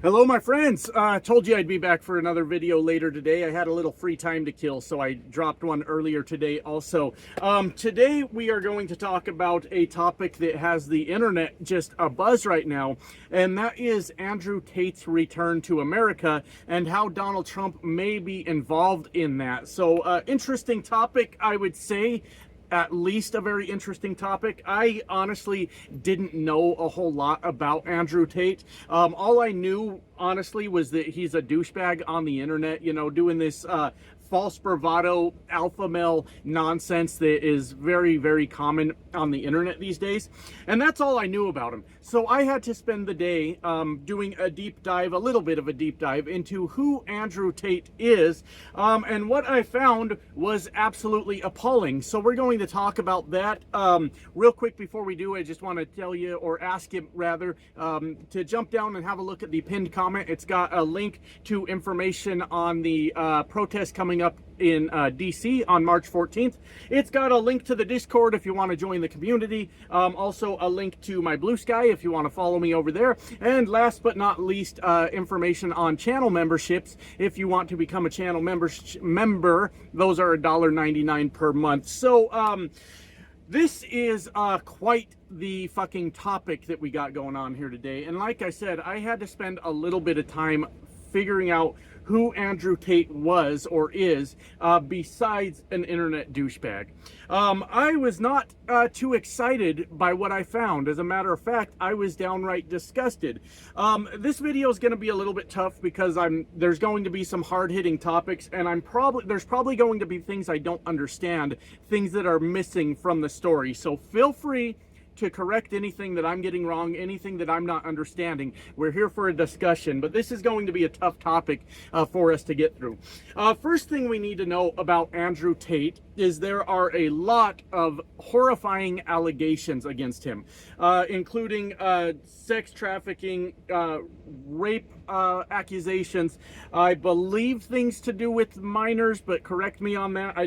Hello, my friends. I told you I'd be back for another video later today. I had a little free time to kill, so I dropped one earlier today also. Today we are going to talk about a topic that has the internet just abuzz right now, and that is Andrew Tate's return to America and how Donald Trump may be involved in that. So, interesting topic, I would say. At least a very interesting topic. I honestly didn't know a whole lot about Andrew Tate. All I knew, honestly, was that he's a douchebag on the internet, you know, doing this false bravado alpha male nonsense that is very, very common on the internet these days. And that's all I knew about him. So I had to spend the day doing a deep dive, a little bit of a deep dive into who Andrew Tate is. And what I found was absolutely appalling. So we're going to talk about that. Real quick before we do, I just want to tell you, or ask you rather, to jump down and have a look at the pinned comment. It's got a link to information on the protest coming up in DC on March 14th. It's got a link to the Discord if you want to join the community. Also a link to my Blue Sky if you want to follow me over there. And last but not least, information on channel memberships. If you want to become a channel member, those are $1.99 per month. So this is quite the fucking topic that we got going on here today. And like I said, I had to spend a little bit of time figuring out who Andrew Tate was or is, besides an internet douchebag. I was not too excited by what I found. As a matter of fact, I was downright disgusted. This video is going to be a little bit tough because there's going to be some hard-hitting topics, and there's probably going to be things I don't understand, things that are missing from the story. So feel free to correct anything that I'm getting wrong, anything that I'm not understanding. We're here for a discussion, but this is going to be a tough topic for us to get through. First thing we need to know about Andrew Tate is there are a lot of horrifying allegations against him, including sex trafficking, rape accusations, I believe things to do with minors, but correct me on that.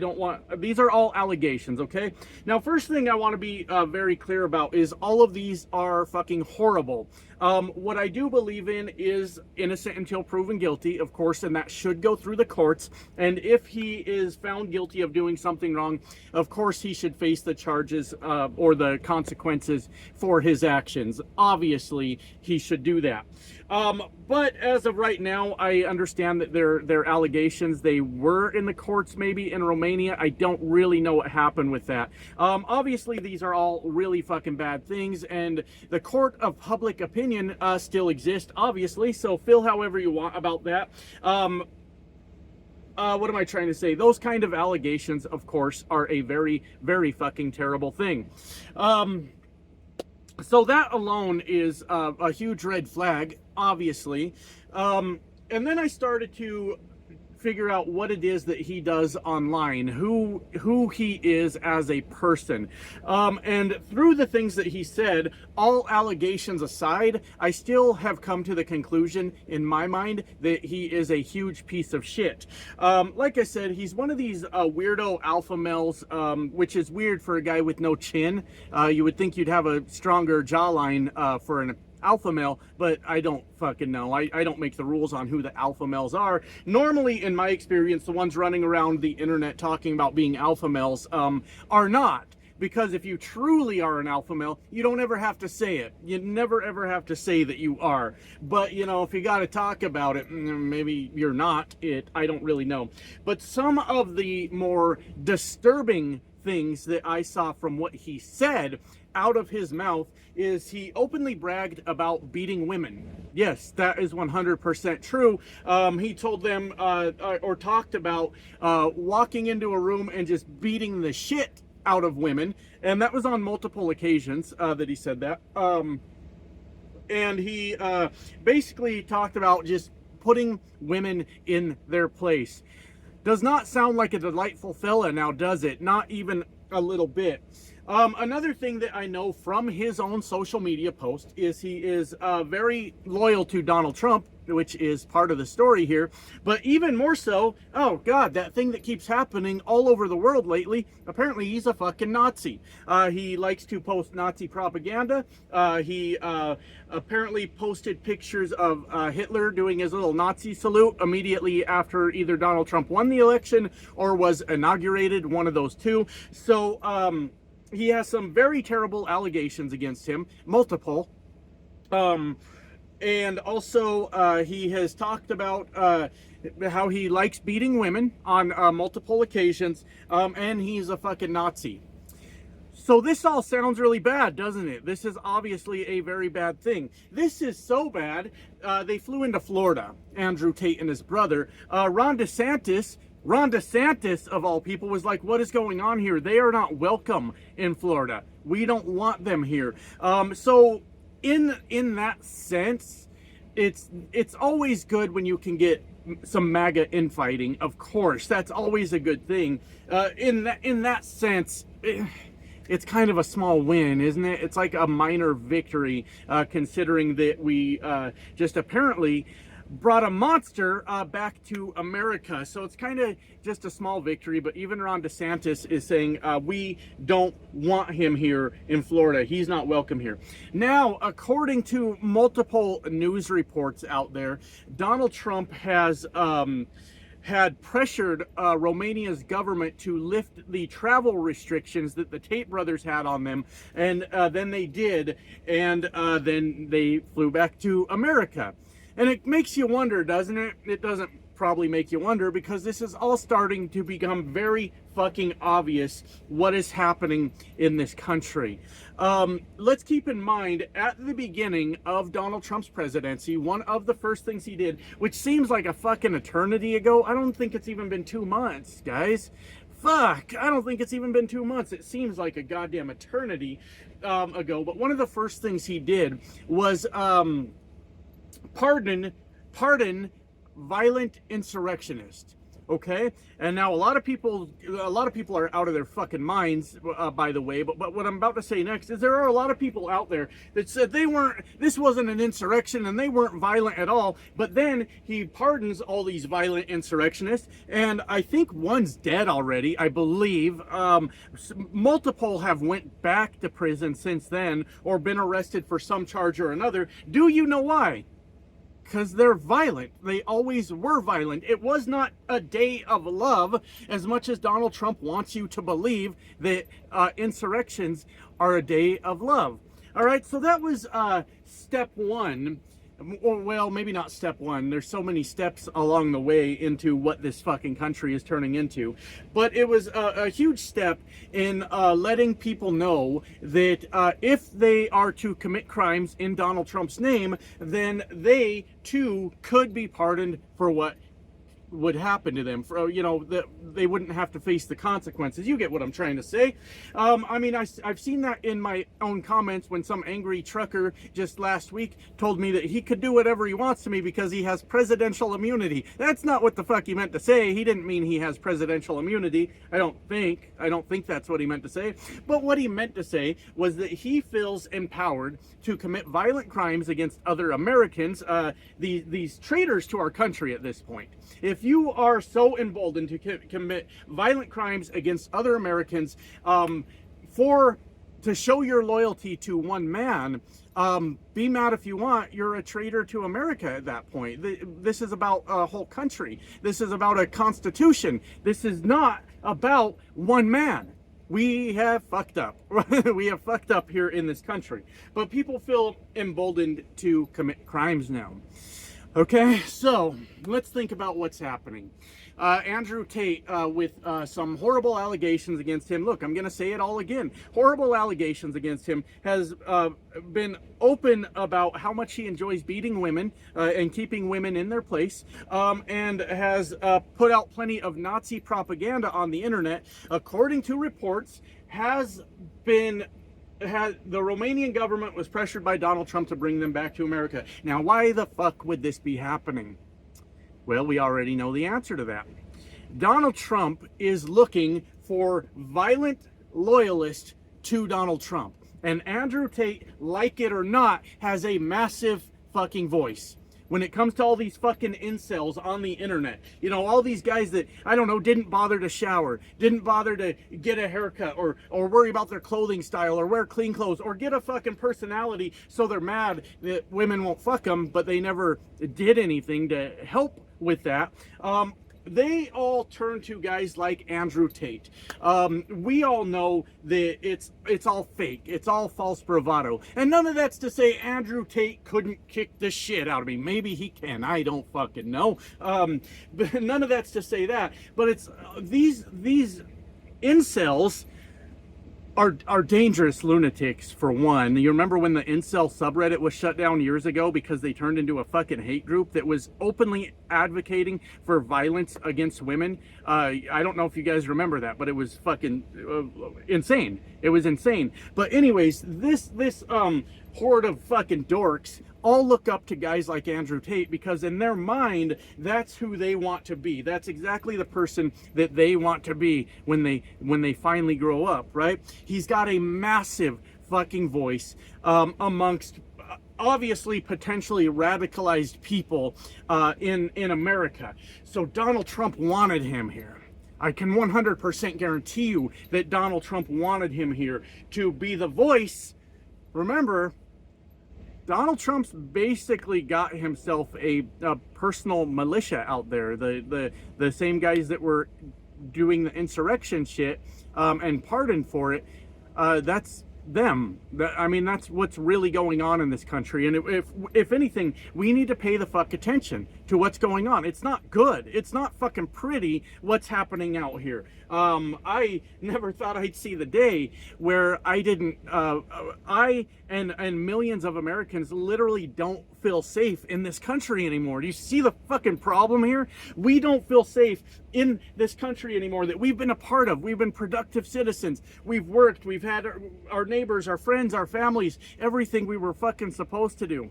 These are all allegations, okay? Now, first thing I want to be very clear about is all of these are fucking horrible. What I do believe in is innocent until proven guilty, of course, and that should go through the courts. And if he is found guilty of doing something wrong, of course he should face the charges or the consequences for his actions. Obviously, he should do that. But as of right now, I understand that they're allegations. They were in the courts, maybe in Romania. I don't really know what happened with that. Obviously, these are all really fucking bad things, and the court of public opinion still exists, obviously, so feel however you want about that. What am I trying to say? Those kind of allegations, of course, are a very, very fucking terrible thing. So that alone is a huge red flag, obviously. And then I started to figure out what it is that he does online, who he is as a person. And through the things that he said, all allegations aside, I still have come to the conclusion in my mind that he is a huge piece of shit. Like I said, he's one of these weirdo alpha males, which is weird for a guy with no chin. You would think you'd have a stronger jawline for an alpha male, but I don't fucking know. I don't make the rules on who the alpha males are. Normally, in my experience, the ones running around the internet talking about being alpha males are not. Because if you truly are an alpha male, you don't ever have to say it. You never ever have to say that you are. But, you know, if you got to talk about it, maybe you're not it. I don't really know. But some of the more disturbing things that I saw from what he said out of his mouth is he openly bragged about beating women. Yes, that is 100% true. He told them or talked about walking into a room and just beating the shit out of women, and that was on multiple occasions that he said that. And he basically talked about just putting women in their place. Does not sound like a delightful fella now, does it? Not even a little bit. Another thing that I know from his own social media post is he is very loyal to Donald Trump, which is part of the story here. But even more so, oh God, that thing that keeps happening all over the world lately, apparently he's a fucking Nazi. He likes to post Nazi propaganda. He apparently posted pictures of Hitler doing his little Nazi salute immediately after either Donald Trump won the election or was inaugurated, one of those two. So, he has some very terrible allegations against him, multiple. And also, he has talked about how he likes beating women on multiple occasions, and he's a fucking Nazi. So this all sounds really bad, doesn't it? This is obviously a very bad thing. This is so bad, they flew into Florida, Andrew Tate and his brother. Ron DeSantis, of all people, was like, what is going on here? They are not welcome in Florida. We don't want them here. So in that sense, it's always good when you can get some MAGA infighting. Of course, that's always a good thing. In that sense, it's kind of a small win, isn't it? It's like a minor victory, considering that we just apparently brought a monster back to America. So it's kind of just a small victory, but even Ron DeSantis is saying we don't want him here in Florida. He's not welcome here. Now, according to multiple news reports out there, Donald Trump has had pressured Romania's government to lift the travel restrictions that the Tate brothers had on them, and then they did, and then they flew back to America. And it makes you wonder, doesn't it? It doesn't probably make you wonder, because this is all starting to become very fucking obvious what is happening in this country. Let's keep in mind, at the beginning of Donald Trump's presidency, one of the first things he did, which seems like a fucking eternity ago, I don't think it's even been 2 months, guys. Fuck, I don't think it's even been 2 months. It seems like a goddamn eternity ago. But one of the first things he did was pardon violent insurrectionists. Okay, and now a lot of people are out of their fucking minds, by the way, but what I'm about to say next is there are a lot of people out there that said this wasn't an insurrection and they weren't violent at all. But then he pardons all these violent insurrectionists, and I think one's dead already, I believe. Multiple have went back to prison since then, or been arrested for some charge or another. Do you know why? Because they're violent. They always were violent. It was not a day of love, as much as Donald Trump wants you to believe that insurrections are a day of love. All right, so that was step one. Or, well, maybe not step one. There's so many steps along the way into what this fucking country is turning into. But it was a huge step in letting people know that if they are to commit crimes in Donald Trump's name, then they too could be pardoned for what would happen to them. For, you know, that they wouldn't have to face the consequences. You get what I'm trying to say. I mean, I've seen that in my own comments when some angry trucker just last week told me that he could do whatever he wants to me because he has presidential immunity. That's not what the fuck he meant to say. He didn't mean he has presidential immunity. I don't think that's what he meant to say. But what he meant to say was that he feels empowered to commit violent crimes against other Americans, these traitors to our country at this point. If you are so emboldened to commit violent crimes against other Americans to show your loyalty to one man, be mad if you want, you're a traitor to America at that point. This is about a whole country. This is about a constitution. This is not about one man. We have fucked up. We have fucked up here in this country. But people feel emboldened to commit crimes now. Okay, so let's think about what's happening. Andrew Tate, with some horrible allegations against him. Look, I'm going to say it all again. Horrible allegations against him. Has been open about how much he enjoys beating women and keeping women in their place, and has put out plenty of Nazi propaganda on the internet. According to reports, the Romanian government was pressured by Donald Trump to bring them back to America. Now, why the fuck would this be happening? Well, we already know the answer to that. Donald Trump is looking for violent loyalists to Donald Trump. And Andrew Tate, like it or not, has a massive fucking voice when it comes to all these fucking incels on the internet. You know, all these guys that, I don't know, didn't bother to shower, didn't bother to get a haircut, or worry about their clothing style, or wear clean clothes, or get a fucking personality, so they're mad that women won't fuck them, but they never did anything to help with that. They all turn to guys like Andrew Tate. We all know that it's all fake. It's all false bravado. And none of that's to say Andrew Tate couldn't kick the shit out of me. Maybe he can. I don't fucking know. But none of that's to say that. But it's these incels are dangerous lunatics, for one. You remember when the incel subreddit was shut down years ago because they turned into a fucking hate group that was openly advocating for violence against women? I don't know if you guys remember that, but it was fucking insane. It was insane. But anyways, this horde of fucking dorks all look up to guys like Andrew Tate because in their mind, that's who they want to be. That's exactly the person that they want to be when they finally grow up, right? He's got a massive fucking voice amongst obviously potentially radicalized people in America. So Donald Trump wanted him here. I can 100% guarantee you that Donald Trump wanted him here to be the voice. Remember, Donald Trump's basically got himself a personal militia out there. The same guys that were doing the insurrection shit and pardoned for it. That's them. I mean, that's what's really going on in this country. And if anything, we need to pay the fuck attention to what's going on. It's not good. It's not fucking pretty what's happening out here. I never thought I'd see the day where I and millions of Americans literally don't feel safe in this country anymore. Do you see the fucking problem here? We don't feel safe in this country anymore that we've been a part of. We've been productive citizens. We've worked. We've had our neighbors, our friends, our families, everything we were fucking supposed to do.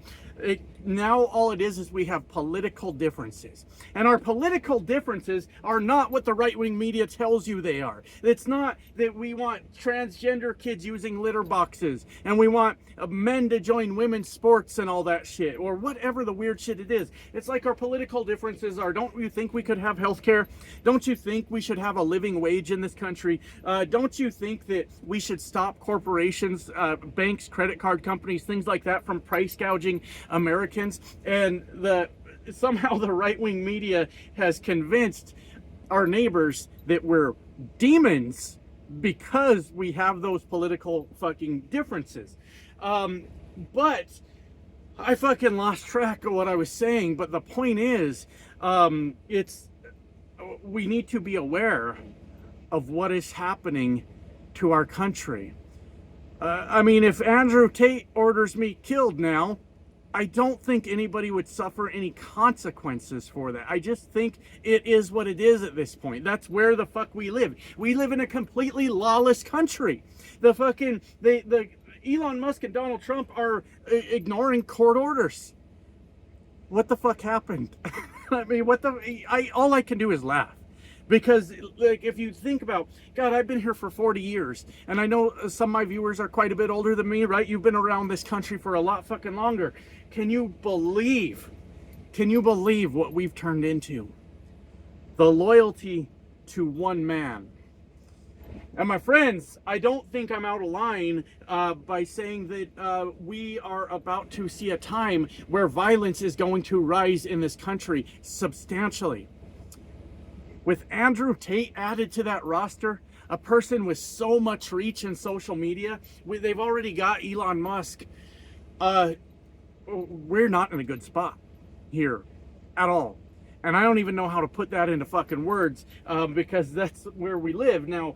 Now all it is we have political differences. And our political differences are not what the right-wing media tells you they are. It's not that we want transgender kids using litter boxes and we want men to join women's sports and all that shit, or whatever the weird shit it is. It's like our political differences are, don't you think we could have health care? Don't you think we should have a living wage in this country? Don't you think that we should stop corporations, banks, credit card companies, things like that from price gouging Americans? And somehow the right-wing media has convinced our neighbors that we're demons because we have those political fucking differences. But I fucking lost track of what I was saying. But the point is, we need to be aware of what is happening to our country. I mean, if Andrew Tate orders me killed now, I don't think anybody would suffer any consequences for that. I just think it is what it is at this point. That's where the fuck we live. We live in a completely lawless country. The Elon Musk and Donald Trump are ignoring court orders. What the fuck happened? I mean, all I can do is laugh. Because, like, if you think about, God, I've been here for 40 years, and I know some of my viewers are quite a bit older than me, right? You've been around this country for a lot fucking longer. Can you believe what we've turned into? The loyalty to one man. And my friends, I don't think I'm out of line by saying that we are about to see a time where violence is going to rise in this country substantially. With Andrew Tate added to that roster, a person with so much reach in social media, they've already got Elon Musk. We're not in a good spot here at all. And I don't even know how to put that into fucking words because that's where we live. Now,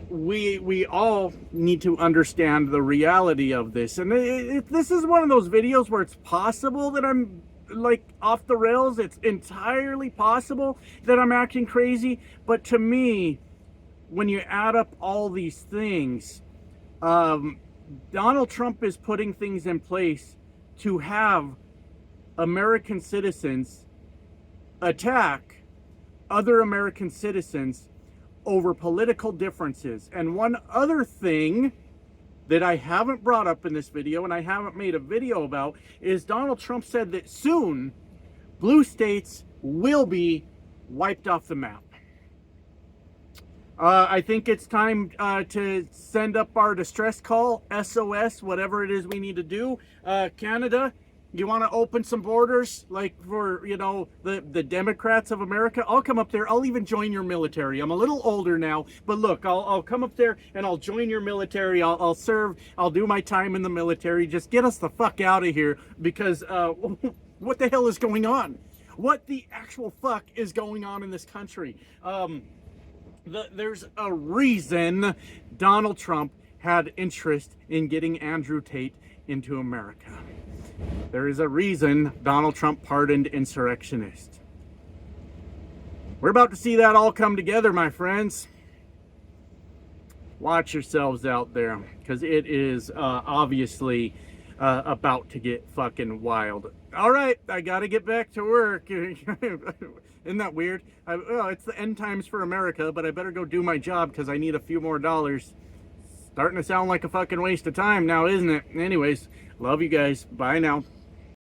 we all need to understand the reality of this. And this is one of those videos where it's possible that I'm like off the rails. It's entirely possible that I'm acting crazy. But to me, when you add up all these things, Donald Trump is putting things in place to have American citizens attack other American citizens over political differences. And one other thing that I haven't brought up in this video and I haven't made a video about is Donald Trump said that soon blue states will be wiped off the map. I think it's time to send up our distress call, SOS, whatever it is we need to do. Canada, you want to open some borders, like for, you know, the Democrats of America? I'll come up there. I'll even join your military. I'm a little older now, but look, I'll come up there and I'll join your military. I'll serve. I'll do my time in the military. Just get us the fuck out of here, because what the hell is going on? What the actual fuck is going on in this country? There's a reason Donald Trump had interest in getting Andrew Tate into America. There is a reason Donald Trump pardoned insurrectionists. We're about to see that all come together, my friends. Watch yourselves out there, because it is obviously about to get fucking wild. All right, I gotta get back to work. Isn't that weird? Well, it's the end times for America, but I better go do my job because I need a few more dollars. Starting to sound like a fucking waste of time now, isn't it? Anyways, love you guys. Bye now.